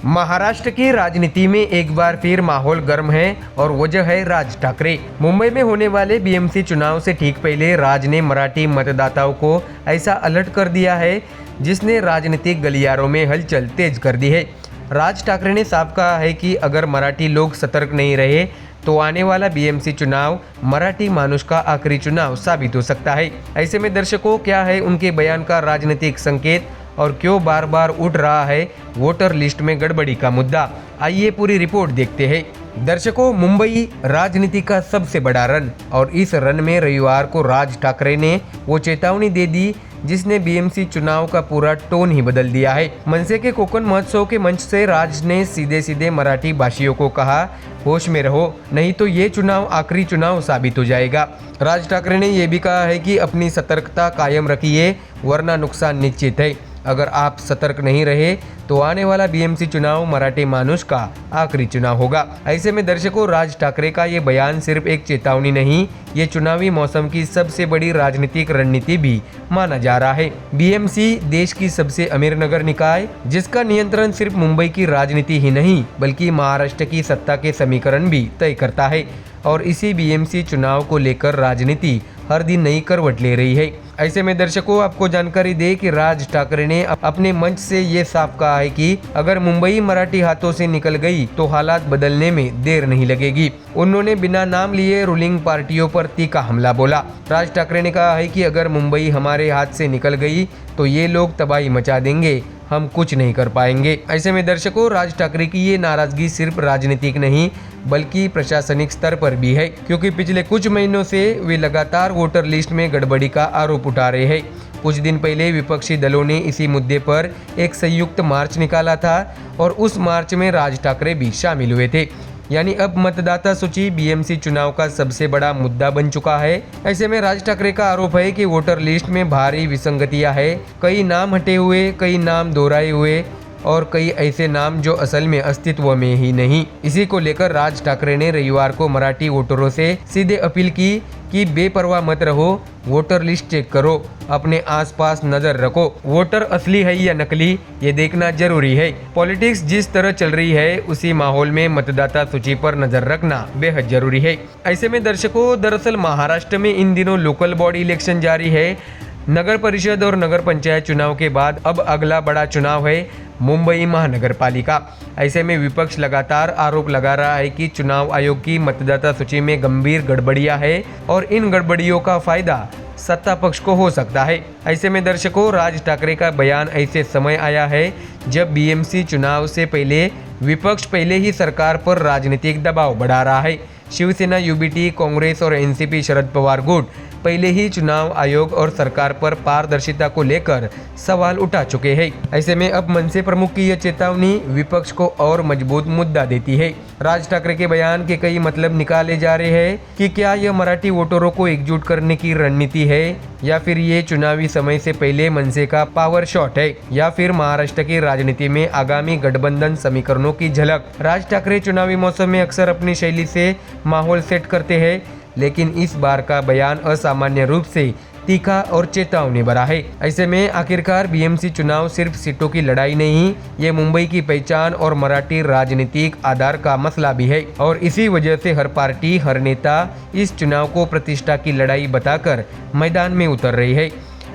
महाराष्ट्र की राजनीति में एक बार फिर माहौल गर्म है और वजह है राज ठाकरे। मुंबई में होने वाले बीएमसी चुनाव से ठीक पहले राज ने मराठी मतदाताओं को ऐसा अलर्ट कर दिया है जिसने राजनीतिक गलियारों में हलचल तेज कर दी है। राज ठाकरे ने साफ कहा है कि अगर मराठी लोग सतर्क नहीं रहे तो आने वाला बीएमसी चुनाव मराठी मानुष का आखिरी चुनाव साबित हो सकता है। ऐसे में दर्शकों, क्या है उनके बयान का राजनीतिक संकेत और क्यों बार बार उठ रहा है वोटर लिस्ट में गड़बड़ी का मुद्दा, आइए पूरी रिपोर्ट देखते हैं। दर्शकों, मुंबई राजनीति का सबसे बड़ा रन और इस रन में रविवार को राज ठाकरे ने वो चेतावनी दे दी जिसने बीएमसी चुनाव का पूरा टोन ही बदल दिया है। मनसे के कोकण महोत्सव के मंच से राज ने सीधे सीधे मराठी भाषियों को कहा, होश में रहो, नहीं तो ये चुनाव आखिरी चुनाव साबित हो जाएगा। राज ठाकरे ने यह भी कहा है कि अपनी सतर्कता कायम रखिए वरना नुकसान निश्चित है। अगर आप सतर्क नहीं रहे तो आने वाला बीएमसी चुनाव मराठी मानुष का आखिरी चुनाव होगा। ऐसे में दर्शकों, राज ठाकरे का ये बयान सिर्फ एक चेतावनी नहीं, ये चुनावी मौसम की सबसे बड़ी राजनीतिक रणनीति भी माना जा रहा है। बीएमसी देश की सबसे अमीर नगर निकाय, जिसका नियंत्रण सिर्फ मुंबई की राजनीति ही नहीं बल्कि महाराष्ट्र की सत्ता के समीकरण भी तय करता है और इसी बीएमसी चुनाव को लेकर राजनीति हर दिन नई करवट ले रही है। ऐसे में दर्शकों, आपको जानकारी दे कि राज ठाकरे ने अपने मंच से ये साफ कहा है कि अगर मुंबई मराठी हाथों से निकल गई तो हालात बदलने में देर नहीं लगेगी। उन्होंने बिना नाम लिए रूलिंग पार्टियों पर तीखा हमला बोला। राज ठाकरे ने कहा है कि अगर मुंबई हमारे हाथ से निकल गई तो ये लोग तबाही मचा देंगे, हम कुछ नहीं कर पाएंगे। ऐसे में दर्शकों, राज ठाकरे की ये नाराजगी सिर्फ राजनीतिक नहीं बल्कि प्रशासनिक स्तर पर भी है, क्योंकि पिछले कुछ महीनों से वे लगातार वोटर लिस्ट में गड़बड़ी का आरोप उठा रहे हैं। कुछ दिन पहले विपक्षी दलों ने इसी मुद्दे पर एक संयुक्त मार्च निकाला था और उस मार्च में राज ठाकरे भी शामिल हुए थे। यानी अब मतदाता सूची बीएमसी चुनाव का सबसे बड़ा मुद्दा बन चुका है। ऐसे में राज ठाकरे का आरोप है कि वोटर लिस्ट में भारी विसंगतियां है, कई नाम हटे हुए, कई नाम दोहराए हुए और कई ऐसे नाम जो असल में अस्तित्व में ही नहीं। इसी को लेकर राज ठाकरे ने रविवार को मराठी वोटरों से सीधे अपील की कि बेपरवाह मत रहो, वोटर लिस्ट चेक करो, अपने आसपास नजर रखो, वोटर असली है या नकली ये देखना जरूरी है। पॉलिटिक्स जिस तरह चल रही है उसी माहौल में मतदाता सूची पर नजर रखना बेहद जरूरी है। ऐसे में दर्शकों, दरअसल महाराष्ट्र में इन दिनों लोकल बॉडी इलेक्शन जारी है। नगर परिषद और नगर पंचायत चुनाव के बाद अब अगला बड़ा चुनाव है मुंबई महानगर पालिका। ऐसे में विपक्ष लगातार आरोप लगा रहा है कि चुनाव आयोग की मतदाता सूची में गंभीर गड़बड़ियां है और इन गड़बड़ियों का फायदा सत्ता पक्ष को हो सकता है। ऐसे में दर्शकों, राज ठाकरे का बयान ऐसे समय आया है जब बीएमसी चुनाव से पहले विपक्ष पहले ही सरकार पर राजनीतिक दबाव बढ़ा रहा है। शिवसेना, यूबीटी, कांग्रेस और एनसीपी शरद पवार गुट पहले ही चुनाव आयोग और सरकार पर पारदर्शिता को लेकर सवाल उठा चुके हैं। ऐसे में अब मनसे प्रमुख की यह चेतावनी विपक्ष को और मजबूत मुद्दा देती है। राज ठाकरे के बयान के कई मतलब निकाले जा रहे हैं कि क्या यह मराठी वोटरों को एकजुट करने की रणनीति है या फिर ये चुनावी समय से पहले मनसे का पावर शॉट है या फिर महाराष्ट्र की राजनीति में आगामी गठबंधन समीकरणों की झलक। राज ठाकरे चुनावी मौसम में अक्सर अपनी शैली से माहौल सेट करते हैं, लेकिन इस बार का बयान असामान्य रूप से तीखा और चेतावनी भरा है। ऐसे में आखिरकार बीएमसी चुनाव सिर्फ सीटों की लड़ाई नहीं, ये मुंबई की पहचान और मराठी राजनीतिक आधार का मसला भी है और इसी वजह से हर पार्टी, हर नेता इस चुनाव को प्रतिष्ठा की लड़ाई बताकर मैदान में उतर रही है।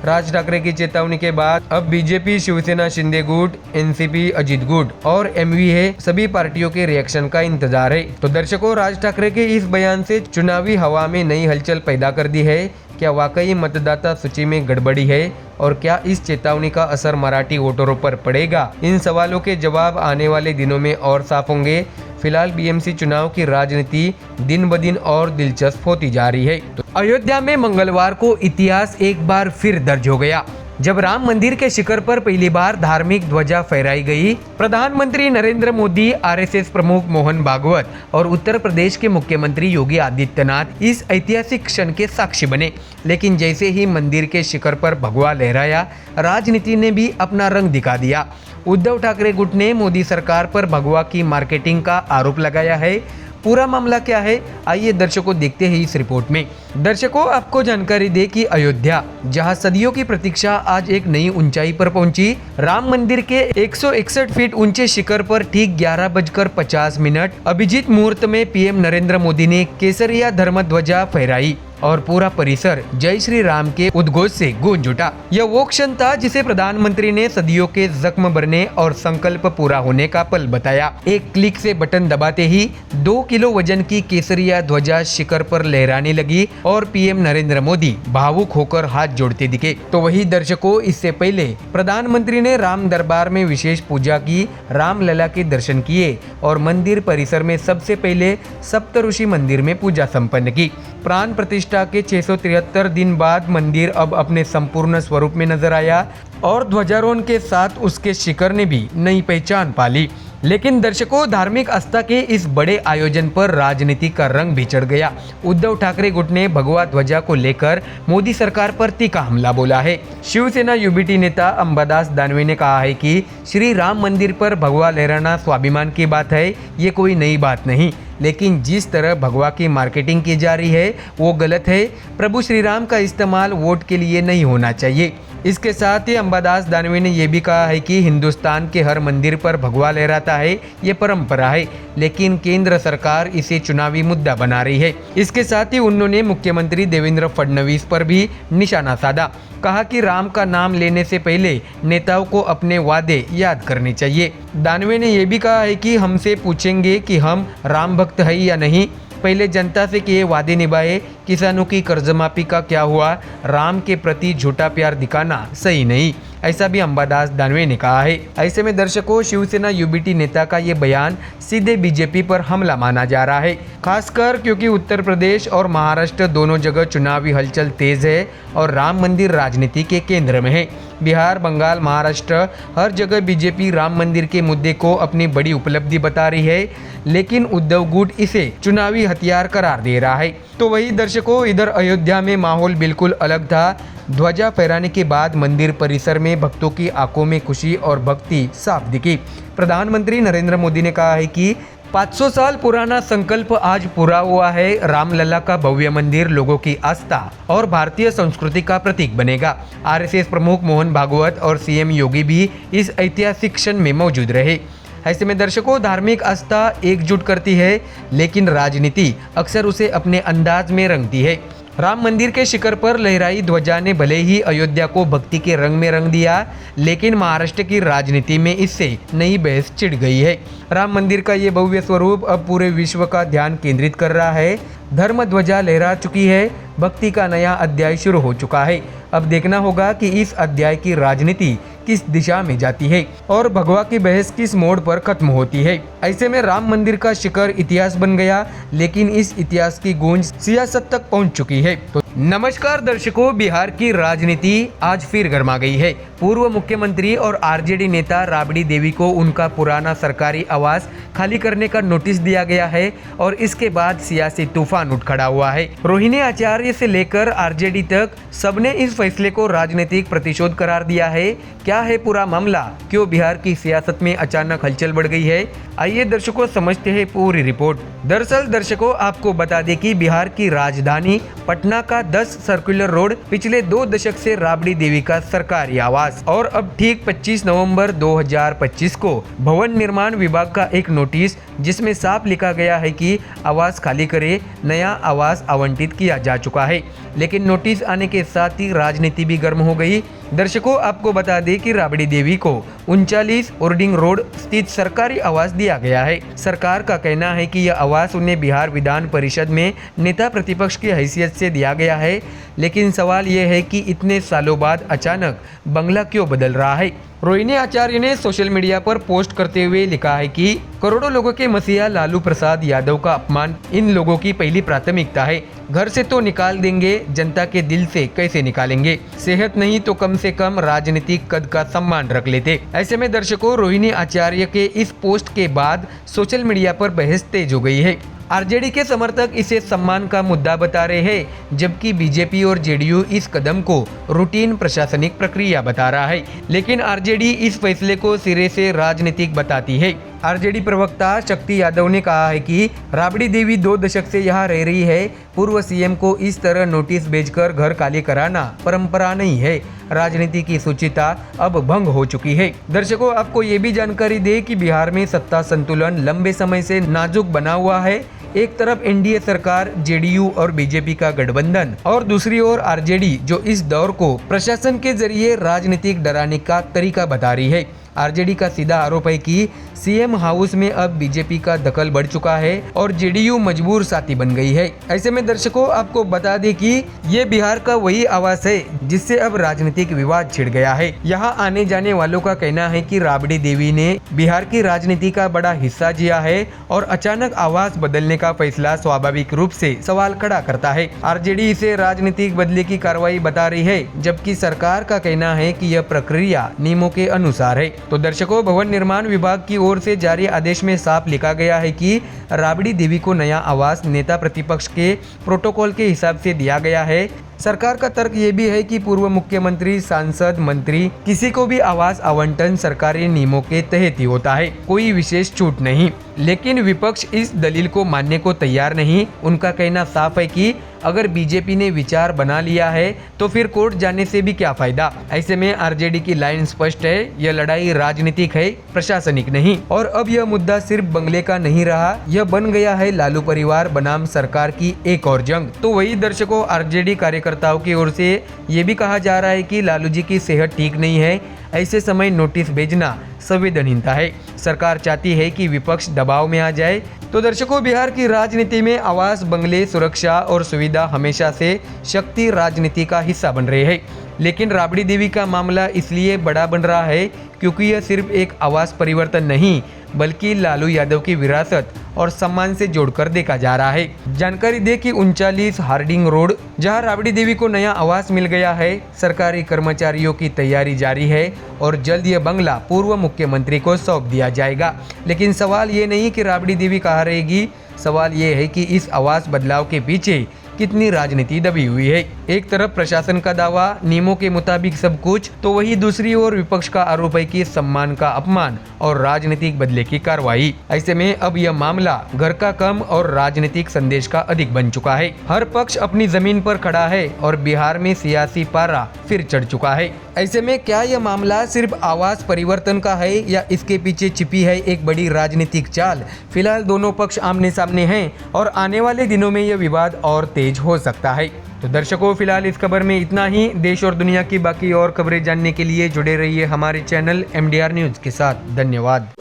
राज ठाकरे की चेतावनी के बाद अब बीजेपी, शिवसेना शिंदे गुट, एनसीपी अजित गुट और एमवीए सभी पार्टियों के रिएक्शन का इंतजार है। तो दर्शकों, राज ठाकरे के इस बयान से चुनावी हवा में नई हलचल पैदा कर दी है। क्या वाकई मतदाता सूची में गड़बड़ी है और क्या इस चेतावनी का असर मराठी वोटरों पर पड़ेगा? इन सवालों के जवाब आने वाले दिनों में और साफ होंगे। फिलहाल बीएमसी चुनाव की राजनीति दिन ब दिन और दिलचस्प होती जा रही है। तो अयोध्या में मंगलवार को इतिहास एक बार फिर दर्ज हो गया जब राम मंदिर के शिखर पर पहली बार धार्मिक ध्वजा फहराई गई। प्रधानमंत्री नरेंद्र मोदी, आरएसएस प्रमुख मोहन भागवत और उत्तर प्रदेश के मुख्यमंत्री योगी आदित्यनाथ इस ऐतिहासिक क्षण के साक्षी बने। लेकिन जैसे ही मंदिर के शिखर पर भगवा लहराया, राजनीति ने भी अपना रंग दिखा दिया। उद्धव ठाकरे गुट ने मोदी सरकार पर भगवा की मार्केटिंग का आरोप लगाया है। पूरा मामला क्या है, आइए दर्शकों देखते हैं इस रिपोर्ट में। दर्शकों, आपको जानकारी दे कि अयोध्या, जहां सदियों की प्रतीक्षा आज एक नई ऊंचाई पर पहुंची। राम मंदिर के 161 फीट ऊंचे शिखर पर ठीक 11:50 अभिजीत मुहूर्त में पीएम नरेंद्र मोदी ने केसरिया धर्म ध्वजा फहराई और पूरा परिसर जय श्री राम के उद्घोष से गूंज उठा। यह वो क्षण था जिसे प्रधानमंत्री ने सदियों के जख्म भरने और संकल्प पूरा होने का पल बताया। एक क्लिक से बटन दबाते ही 2 किलो वजन की केसरिया ध्वजा शिखर पर लहराने लगी और पीएम नरेंद्र मोदी भावुक होकर हाथ जोड़ते दिखे। तो वही दर्शकों, इससे पहले प्रधानमंत्री ने राम दरबार में विशेष पूजा की, रामलला के दर्शन किए और मंदिर परिसर में सबसे पहले सप्तऋषि मंदिर में पूजा संपन्न की। प्राण प्रतिष्ठा के 673 दिन बाद मंदिर अब अपने संपूर्ण स्वरूप में नजर आया और ध्वजारोहण के साथ उसके शिखर ने भी नई पहचान पाली। लेकिन दर्शकों, धार्मिक आस्था के इस बड़े आयोजन पर राजनीति का रंग भी चढ़ गया। उद्धव ठाकरे गुट ने भगवा ध्वजा को लेकर मोदी सरकार पर तीखा हमला बोला है। शिवसेना यूबीटी नेता अंबादास दानवे ने कहा है कि श्री राम मंदिर पर भगवा लहराना स्वाभिमान की बात है, ये कोई नई बात नहीं, लेकिन जिस तरह भगवा की मार्केटिंग की जा रही है वो गलत है। प्रभु श्री राम का इस्तेमाल वोट के लिए नहीं होना चाहिए। इसके साथ ही अंबादास दानवे ने यह भी कहा है कि हिंदुस्तान के हर मंदिर पर भगवा लहराता है, ये परंपरा है, लेकिन केंद्र सरकार इसे चुनावी मुद्दा बना रही है। इसके साथ ही उन्होंने मुख्यमंत्री देवेंद्र फडणवीस पर भी निशाना साधा। कहा कि राम का नाम लेने से पहले नेताओं को अपने वादे याद करने चाहिए। दानवे ने यह भी कहा है कि हमसे पूछेंगे कि हम राम भक्त है या नहीं, पहले जनता से किए वादे निभाए। किसानों की कर्जमाफी का क्या हुआ? राम के प्रति झूठा प्यार दिखाना सही नहीं, ऐसा भी अंबादास दानवे ने कहा है। ऐसे में दर्शकों, शिवसेना यूबीटी नेता का ये बयान सीधे बीजेपी पर हमला माना जा रहा है, खासकर क्योंकि उत्तर प्रदेश और महाराष्ट्र दोनों जगह चुनावी हलचल तेज है और राम मंदिर राजनीति के केंद्र में है। बिहार, बंगाल, महाराष्ट्र, हर जगह बीजेपी राम मंदिर के मुद्दे को अपनी बड़ी उपलब्धि बता रही है, लेकिन उद्धव गुट इसे चुनावी हथियार करार दे रहा है। तो वही दर्शकों, इधर अयोध्या में माहौल बिल्कुल अलग था। ध्वजा फहराने के बाद मंदिर परिसर में भक्तों की आंखों में खुशी और भक्ति साफ दिखी। प्रधानमंत्री नरेंद्र मोदी ने कहा है कि 500 साल पुराना संकल्प आज पूरा हुआ है। रामलला का भव्य मंदिर लोगों की आस्था और भारतीय संस्कृति का प्रतीक बनेगा। आरएसएस प्रमुख मोहन भागवत और सीएम योगी भी इस ऐतिहासिक क्षण में मौजूद रहे। ऐसे में दर्शकों, धार्मिक आस्था एकजुट करती है, लेकिन राजनीति अक्सर उसे अपने अंदाज में रंगती है। राम मंदिर के शिखर पर लहराई ध्वजा ने भले ही अयोध्या को भक्ति के रंग में रंग दिया, लेकिन महाराष्ट्र की राजनीति में इससे नई बहस छिड़ गई है। राम मंदिर का ये भव्य स्वरूप अब पूरे विश्व का ध्यान केंद्रित कर रहा है। धर्म ध्वजा लहरा चुकी है, भक्ति का नया अध्याय शुरू हो चुका है। अब देखना होगा कि इस अध्याय की राजनीति किस दिशा में जाती है और भगवा की बहस किस मोड़ पर खत्म होती है। ऐसे में राम मंदिर का शिखर इतिहास बन गया, लेकिन इस इतिहास की गूंज सियासत तक पहुंच चुकी है। तो नमस्कार दर्शकों, बिहार की राजनीति आज फिर गर्मा गई है। पूर्व मुख्यमंत्री और आरजेडी नेता राबड़ी देवी को उनका पुराना सरकारी आवास खाली करने का नोटिस दिया गया है और इसके बाद सियासी तूफान उठ खड़ा हुआ है। रोहिणी आचार्य से लेकर आरजेडी तक सबने इस फैसले को राजनीतिक प्रतिशोध करार दिया है। क्या है पूरा मामला? क्यों बिहार की सियासत में अचानक हलचल बढ़ गई है? आइए दर्शकों समझते हैं पूरी रिपोर्ट। दरअसल दर्शकों, आपको बता दें कि बिहार की राजधानी पटना का 10 सर्कुलर रोड पिछले 2 दशक से राबड़ी देवी का सरकारी आवास और अब ठीक 25 नवंबर 2025 को भवन निर्माण विभाग का एक नोटिस, जिसमें साफ लिखा गया है कि आवास खाली करे, नया आवास आवंटित किया जा चुका है। लेकिन नोटिस आने के साथ ही राजनीति भी गर्म हो गई। दर्शकों, आपको बता दें कि राबड़ी देवी को 39 ओर्डिंग रोड स्थित सरकारी आवास दिया गया है। सरकार का कहना है कि यह आवास उन्हें बिहार विधान परिषद में नेता प्रतिपक्ष की हैसियत से दिया गया है, लेकिन सवाल यह है कि इतने सालों बाद अचानक बंगला क्यों बदल रहा है। रोहिणी आचार्य ने सोशल मीडिया पर पोस्ट करते हुए लिखा है कि करोड़ों लोगों के मसीहा लालू प्रसाद यादव का अपमान इन लोगों की पहली प्राथमिकता है। घर से तो निकाल देंगे, जनता के दिल से कैसे निकालेंगे? सेहत नहीं तो कम से कम राजनीतिक कद का सम्मान रख लेते। ऐसे में दर्शकों, रोहिणी आचार्य के इस पोस्ट के बाद सोशल मीडिया पर बहस तेज हो गई है। आरजेडी के समर्थक इसे सम्मान का मुद्दा बता रहे हैं, जबकि बीजेपी और जेडीयू इस कदम को रूटीन प्रशासनिक प्रक्रिया बता रहा है। लेकिन आरजेडी इस फैसले को सिरे से राजनीतिक बताती है। आरजेडी प्रवक्ता शक्ति यादव ने कहा है कि राबड़ी देवी 2 दशक से यहाँ रह रही है। पूर्व सीएम को इस तरह नोटिस भेजकर घर खाली कराना परंपरा नहीं है। राजनीति की शुचिता अब भंग हो चुकी है। दर्शकों, आपको ये भी जानकारी दे कि बिहार में सत्ता संतुलन लंबे समय से नाजुक बना हुआ है। एक तरफ एनडीए सरकार, जेडीयू और बीजेपी का गठबंधन और दूसरी ओर आरजेडी, जो इस दौर को प्रशासन के जरिए राजनीतिक डराने का तरीका बता रही है। आरजेडी का सीधा आरोप है कि सीएम हाउस में अब बीजेपी का दखल बढ़ चुका है और जेडीयू मजबूर साथी बन गई है। ऐसे में दर्शकों, आपको बता दें कि ये बिहार का वही आवास है जिससे अब राजनीतिक विवाद छिड़ गया है। यहाँ आने जाने वालों का कहना है कि राबड़ी देवी ने बिहार की राजनीति का बड़ा हिस्सा जिया है और अचानक आवास बदलने का फैसला स्वाभाविक रूप से सवाल खड़ा करता है। आरजेडी इसे राजनीतिक बदले की कार्रवाई बता रही है, जबकि सरकार का कहना है कि यह प्रक्रिया नियमों के अनुसार है। तो दर्शकों, भवन निर्माण विभाग की ओर से जारी आदेश में साफ लिखा गया है कि राबड़ी देवी को नया आवास नेता प्रतिपक्ष के प्रोटोकॉल के हिसाब से दिया गया है। सरकार का तर्क ये भी है कि पूर्व मुख्यमंत्री, सांसद, मंत्री किसी को भी आवास आवंटन सरकारी नियमों के तहत ही होता है, कोई विशेष छूट नहीं। लेकिन विपक्ष इस दलील को मानने को तैयार नहीं। उनका कहना साफ है कि अगर बीजेपी ने विचार बना लिया है तो फिर कोर्ट जाने से भी क्या फायदा। ऐसे में आरजेडी की लाइन स्पष्ट है, यह लड़ाई राजनीतिक है, प्रशासनिक नहीं। और अब यह मुद्दा सिर्फ बंगले का नहीं रहा, यह बन गया है लालू परिवार बनाम सरकार की एक और जंग। तो वही दर्शकों, आरजेडी कार्यकर्ताओं की ओर से ये भी कहा जा रहा है कि लालू जी की सेहत ठीक नहीं है, ऐसे समय नोटिस भेजना संवेदनहीनता है। सरकार चाहती है कि विपक्ष दबाव में आ जाए। तो दर्शकों, बिहार की राजनीति में आवास, बंगले, सुरक्षा और सुविधा हमेशा से शक्ति राजनीति का हिस्सा बन रहे हैं। लेकिन राबड़ी देवी का मामला इसलिए बड़ा बन रहा है क्योंकि यह सिर्फ एक आवास परिवर्तन नहीं, बल्कि लालू यादव की विरासत और सम्मान से जोड़कर देखा जा रहा है। जानकारी दे कि 39 हार्डिंग रोड, जहां राबड़ी देवी को नया आवास मिल गया है, सरकारी कर्मचारियों की तैयारी जारी है और जल्द यह बंगला पूर्व मुख्यमंत्री को सौंप दिया जाएगा। लेकिन सवाल ये नहीं कि राबड़ी देवी कहाँ रहेगी, सवाल ये है कि इस आवास बदलाव के पीछे कितनी राजनीति दबी हुई है। एक तरफ प्रशासन का दावा, नियमों के मुताबिक सब कुछ, तो वही दूसरी ओर विपक्ष का आरोप है कि सम्मान का अपमान और राजनीतिक बदले की कार्रवाई। ऐसे में अब यह मामला घर का कम और राजनीतिक संदेश का अधिक बन चुका है। हर पक्ष अपनी जमीन पर खड़ा है और बिहार में सियासी पारा फिर चढ़ चुका है। ऐसे में क्या यह मामला सिर्फ आवास परिवर्तन का है या इसके पीछे छिपी है एक बड़ी राजनीतिक चाल? फिलहाल दोनों पक्ष आमने सामने हैं और आने वाले दिनों में यह विवाद और तेज हो सकता है। तो दर्शकों, फिलहाल इस खबर में इतना ही। देश और दुनिया की बाकी और खबरें जानने के लिए जुड़े रहिए हमारे चैनल MDR न्यूज के साथ। धन्यवाद।